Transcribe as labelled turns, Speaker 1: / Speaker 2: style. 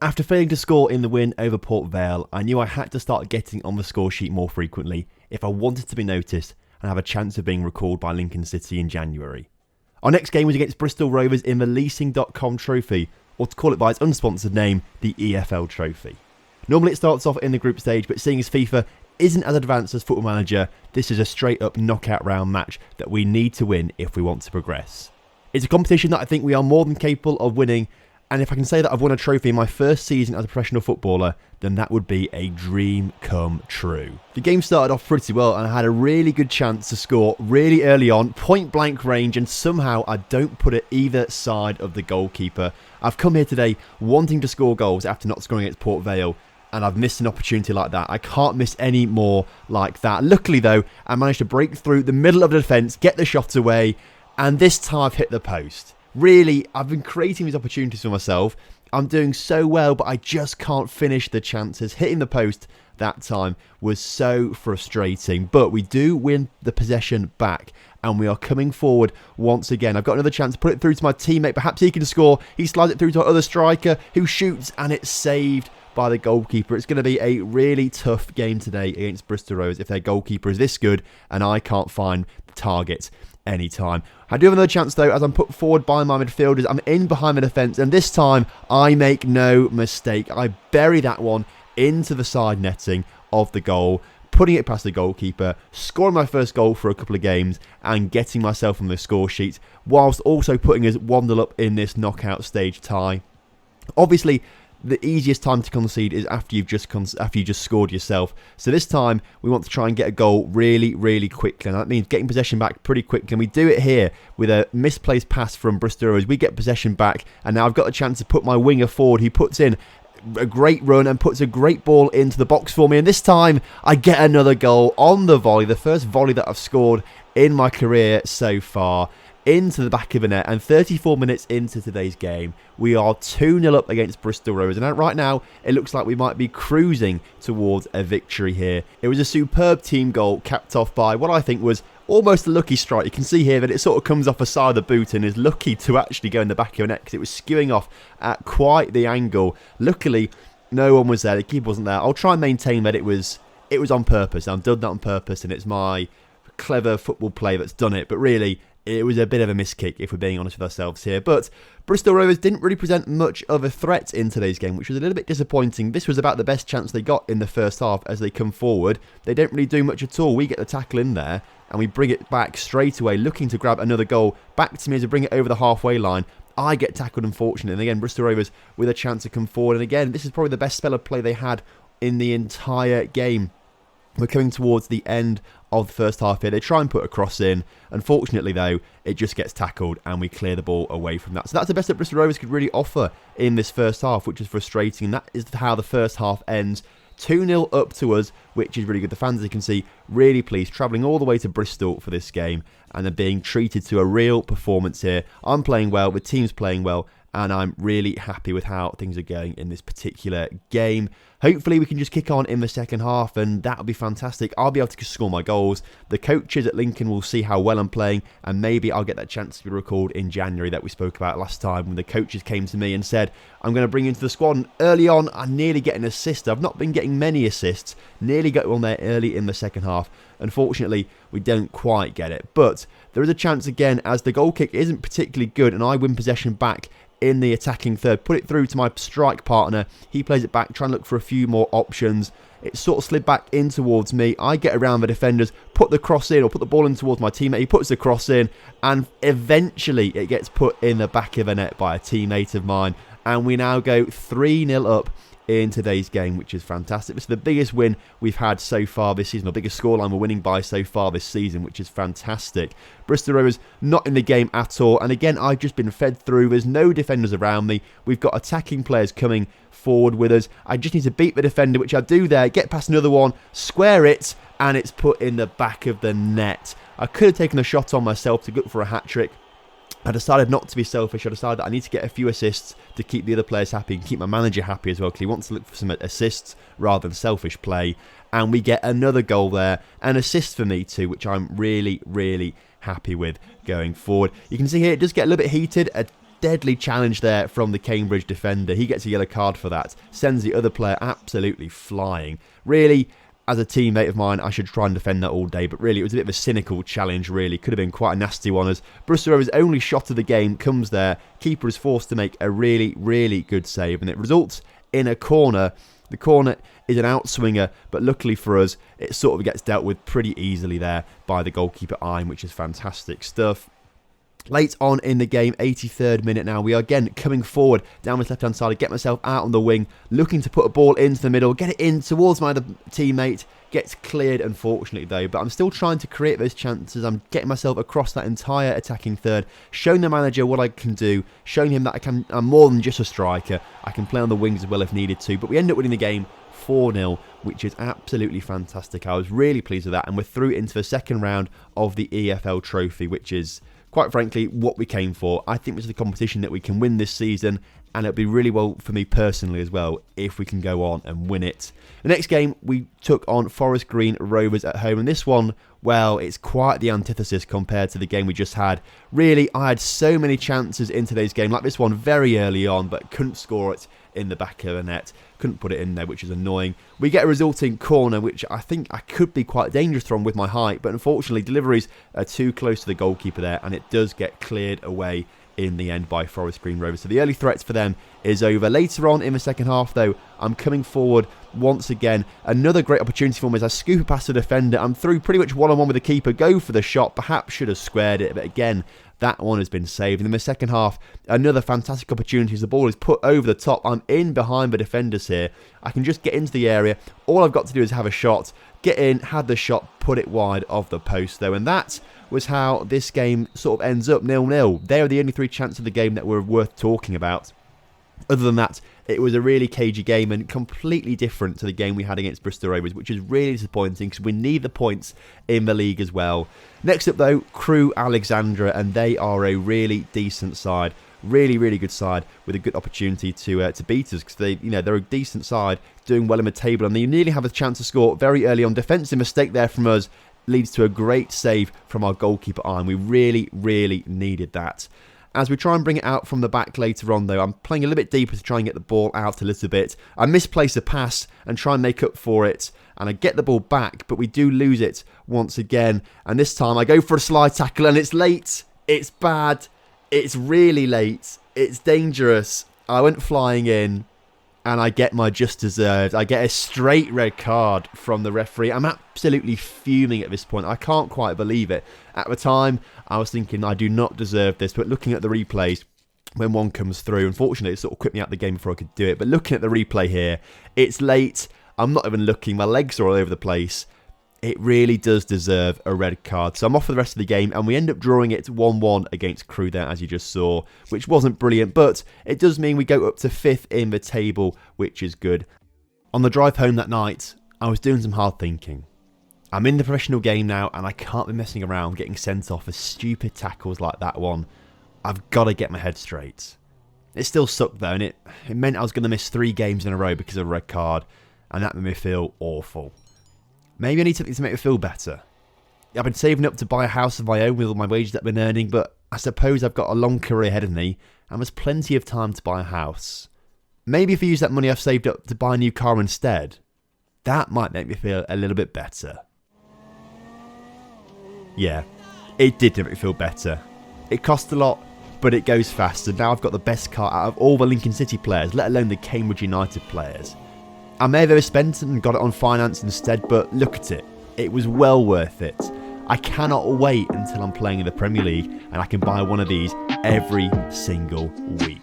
Speaker 1: After failing to score in the win over Port Vale, I knew I had to start getting on the score sheet more frequently if I wanted to be noticed and have a chance of being recalled by Lincoln City in January. Our next game was against Bristol Rovers in the Leasing.com Trophy, or to call it by its unsponsored name, the EFL Trophy. Normally it starts off in the group stage, but seeing as FIFA isn't as advanced as Football Manager, this is a straight up knockout round match that we need to win if we want to progress. It's a competition that I think we are more than capable of winning, and if I can say that I've won a trophy in my first season as a professional footballer, then that would be a dream come true. The game started off pretty well and I had a really good chance to score really early on, point blank range, and somehow I don't put it either side of the goalkeeper. I've come here today wanting to score goals after not scoring against Port Vale, and I've missed an opportunity like that. I can't miss any more like that. Luckily though, I managed to break through the middle of the defence, get the shot away, and this time I've hit the post. Really, I've been creating these opportunities for myself. I'm doing so well, but I just can't finish the chances. Hitting the post that time was so frustrating. But we do win the possession back, and we are coming forward once again. I've got another chance to put it through to my teammate. Perhaps he can score. He slides it through to our other striker, who shoots, and it's saved by the goalkeeper. It's going to be a really tough game today against Bristol Rovers if their goalkeeper is this good, and I can't find the target anytime. I do have another chance though as I'm put forward by my midfielders. I'm in behind the defence, and this time I make no mistake. I bury that one into the side netting of the goal, putting it past the goalkeeper, scoring my first goal for a couple of games and getting myself on the score sheet, whilst also putting us 1-0 up in this knockout stage tie. Obviously, the easiest time to concede is after you've just scored yourself. So this time we want to try and get a goal really quickly, and that means getting possession back pretty quickly. And we do it here with a misplaced pass from Bristol Rovers. We get possession back, and now I've got a chance to put my winger forward. He puts in a great run and puts a great ball into the box for me, and this time I get another goal on the volley, the first volley that I've scored in my career so far, into the back of the net. And 34 minutes into today's game, we are 2-0 up against Bristol Rovers, and right now it looks like we might be cruising towards a victory here. It was a superb team goal capped off by what I think was almost a lucky strike. You can see here that it sort of comes off the side of the boot and is lucky to actually go in the back of the net because it was skewing off at quite the angle. Luckily no one was there, the keeper wasn't there. I'll try and maintain that it was on purpose. I've done that on purpose, and it's my clever football play that's done it, but really it was a bit of a miskick if we're being honest with ourselves here. But Bristol Rovers didn't really present much of a threat in today's game, which was a little bit disappointing. This was about the best chance they got in the first half as they come forward. They don't really do much at all. We get the tackle in there and we bring it back straight away, looking to grab another goal. Back to me as we bring it over the halfway line. I get tackled, unfortunately. And again, Bristol Rovers with a chance to come forward. And again, this is probably the best spell of play they had in the entire game. We're coming towards the end of the first half here. They try and put a cross in. Unfortunately, though, it just gets tackled and we clear the ball away from that. So that's the best that Bristol Rovers could really offer in this first half, which is frustrating. And that is how the first half ends. 2-0 up to us, which is really good. The fans, as you can see, really pleased, travelling all the way to Bristol for this game, and they're being treated to a real performance here. I'm playing well, the team's playing well, and I'm really happy with how things are going in this particular game. Hopefully we can just kick on in the second half, and that'll be fantastic. I'll be able to score my goals. The coaches at Lincoln will see how well I'm playing, and maybe I'll get that chance to be recalled in January that we spoke about last time when the coaches came to me and said, I'm going to bring you into the squad. And early on, I nearly get an assist. I've not been getting many assists. Nearly got one there early in the second half. Unfortunately, we don't quite get it. But there is a chance again, as the goal kick isn't particularly good, and I win possession back in the attacking third. Put it through to my strike partner. He plays it back, trying to look for a few more options. It sort of slid back in towards me. I get around the defenders, put the cross in, or put the ball in towards my teammate. He puts the cross in, and eventually it gets put in the back of the net by a teammate of mine. And we now go 3-0 up in today's game, which is fantastic. This is the biggest win we've had so far this season, the biggest scoreline we're winning by so far this season, which is fantastic. Bristol Rovers not in the game at all, and again, I've just been fed through. There's no defenders around me. We've got attacking players coming forward with us. I just need to beat the defender, which I do there, get past another one, square it, and it's put in the back of the net. I could have taken a shot on myself to look for a hat-trick. I decided not to be selfish. I decided that I need to get a few assists to keep the other players happy and keep my manager happy as well, because he wants to look for some assists rather than selfish play. And we get another goal there, an assist for me too, which I'm really happy with going forward. You can see here it does get a little bit heated. A deadly challenge there from the Cambridge defender. He gets a yellow card for that. Sends the other player absolutely flying. Really, as a teammate of mine, I should try and defend that all day. But really, it was a bit of a cynical challenge, really. Could have been quite a nasty one, as Bristol Rovers' only shot of the game comes there. Keeper is forced to make a really, really good save. And it results in a corner. The corner is an outswinger, but luckily for us, it sort of gets dealt with pretty easily there by the goalkeeper Ein, which is fantastic stuff. Late on in the game, 83rd minute now, we are again coming forward down this left-hand side. I get myself out on the wing, looking to put a ball into the middle, get it in towards my other teammate. Gets cleared, unfortunately, though. But I'm still trying to create those chances. I'm getting myself across that entire attacking third, showing the manager what I can do, showing him that I'm more than just a striker. I can play on the wings as well if needed to. But we end up winning the game 4-0, which is absolutely fantastic. I was really pleased with that. And we're through into the second round of the EFL Trophy, which is, quite frankly, what we came for. I think this is the competition that we can win this season, and it'll be really well for me personally as well if we can go on and win it. The next game, we took on Forest Green Rovers at home, and this one, well, it's quite the antithesis compared to the game we just had. Really, I had so many chances in today's game, like this one very early on, but couldn't score it in the back of the net. Couldn't put it in there, which is annoying. We get a resulting corner, which I think I could be quite dangerous from with my height, but unfortunately deliveries are too close to the goalkeeper there, and it does get cleared away in the end by Forest Green Rovers. So the early threats for them is over. Later on in the second half, though, I'm coming forward once again. Another great opportunity for me as I scoop past the defender. I'm through pretty much one-on-one with the keeper. Go for the shot. Perhaps should have squared it, but again, that one has been saved. And in the second half, another fantastic opportunity as the ball is put over the top. I'm in behind the defenders here. I can just get into the area. All I've got to do is have a shot. Get in, had the shot, put it wide of the post, though. And that was how this game sort of ends up 0-0. They are the only three chances of the game that were worth talking about. Other than that, it was a really cagey game and completely different to the game we had against Bristol Rovers, which is really disappointing because we need the points in the league as well. Next up, though, Crewe Alexandra, and they are a really decent side. Really, really good side with a good opportunity to beat us because they're a decent side doing well in the table, and they nearly have a chance to score very early on. Defensive mistake there from us leads to a great save from our goalkeeper Ein. We really, really needed that. As we try and bring it out from the back later on, though, I'm playing a little bit deeper to try and get the ball out a little bit. I misplace a pass and try and make up for it, and I get the ball back, but we do lose it once again. And this time I go for a slide tackle, and it's late. It's bad. It's really late. It's dangerous. I went flying in, and I get my just deserved. I get a straight red card from the referee. I'm absolutely fuming at this point. I can't quite believe it. At the time, I was thinking I do not deserve this, but looking at the replays, when one comes through, unfortunately it sort of quit me out the game before I could do it, but looking at the replay here, it's late. I'm not even looking. My legs are all over the place. It really does deserve a red card. So I'm off for the rest of the game, and we end up drawing it 1-1 against Crewe there, as you just saw, which wasn't brilliant, but it does mean we go up to 5th in the table, which is good. On the drive home that night, I was doing some hard thinking. I'm in the professional game now, and I can't be messing around getting sent off for stupid tackles like that one. I've got to get my head straight. It still sucked though, and it meant I was going to miss 3 games in a row because of a red card, and that made me feel awful. Maybe I need something to make me feel better. I've been saving up to buy a house of my own with all my wages that I've been earning, but I suppose I've got a long career ahead of me, and there's plenty of time to buy a house. Maybe if I use that money I've saved up to buy a new car instead, that might make me feel a little bit better. Yeah, it did make me feel better. It cost a lot, but it goes fast, and now I've got the best car out of all the Lincoln City players, let alone the Cambridge United players. I may have overspent and got it on finance instead, but look at it. It was well worth it. I cannot wait until I'm playing in the Premier League and I can buy one of these every single week.